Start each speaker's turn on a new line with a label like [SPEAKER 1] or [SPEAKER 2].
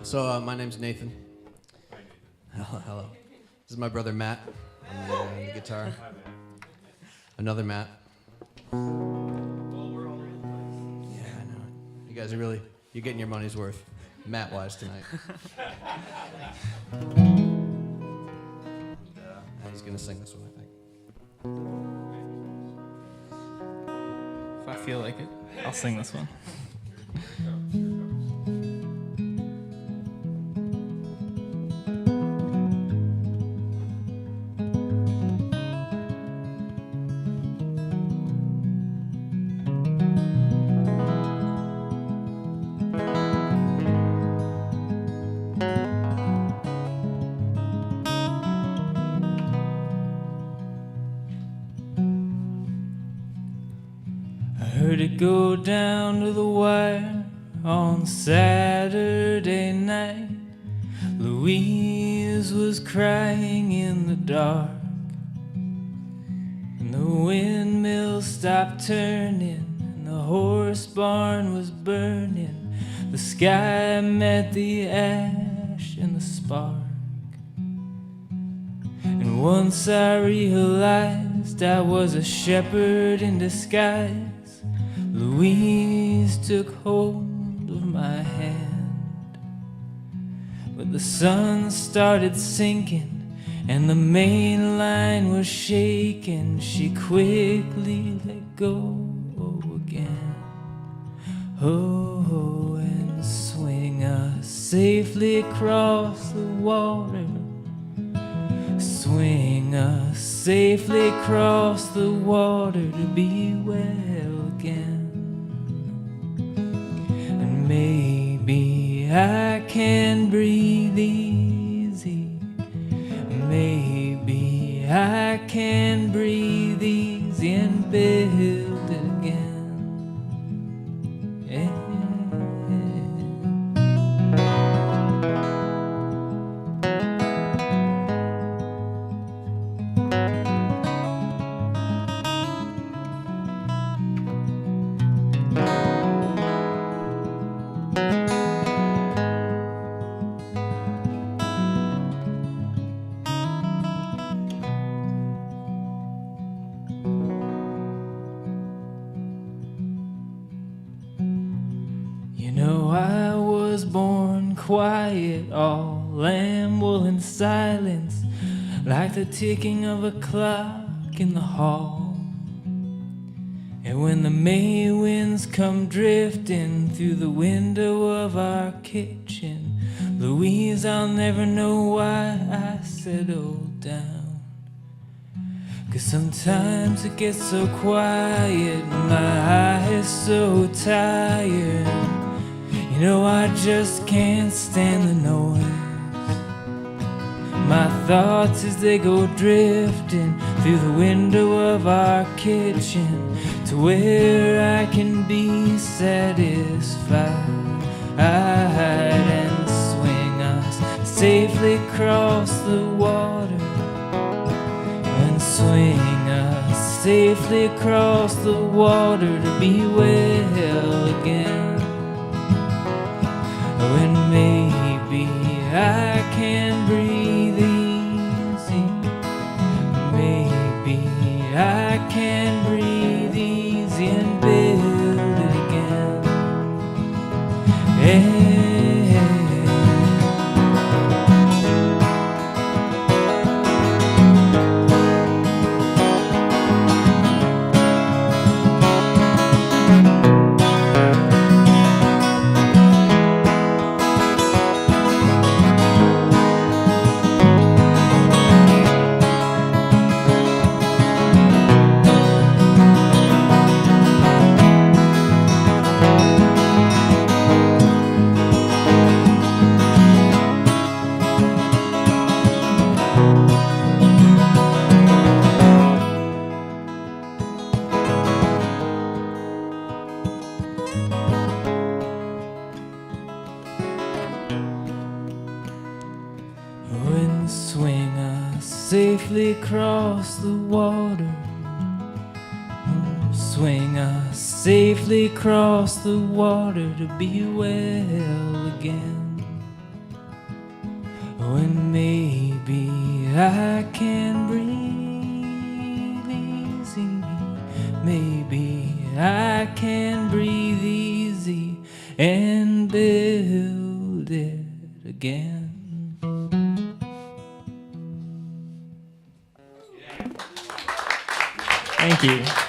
[SPEAKER 1] So my name's Nathan. Hello. This is my brother Matt on the guitar. Another Matt. Yeah, I know. You guys are you're getting your money's worth, Matt-wise tonight. He's gonna sing this one, I think.
[SPEAKER 2] If I feel like it, I'll sing this one. Heard it go down to the wire on Saturday night. Louise was crying in the dark, and the windmill stopped turning, and the horse barn was burning. The sky met the ash and the spark. And once I realized I was a shepherd in disguise, Louise took hold of my hand. But the sun started sinking and the main line was shaking. She quickly let go again. Oh, and swing us safely across the water. Swing us safely across the water to be well again. And maybe I can breathe easy. Maybe I can breathe easy and build it again. You know, I was born quiet, all amble in silence, like the ticking of a clock in the hall. And when the May winds come drifting through the window of our kitchen, Louise, I'll never know why I settled down. 'Cause sometimes it gets so quiet, my eyes so tired. You know, I just can't stand the noise. My thoughts as they go drifting through the window of our kitchen to where I can be satisfied and swing us safely across the water. And swing us safely across the water to be well again. And maybe I can breathe easy. Maybe I can breathe easy and build it again. And swing us safely across the water. Swing us safely across the water to be well again. when maybe I can breathe easy. Maybe I can breathe easy and build it again. Thank you.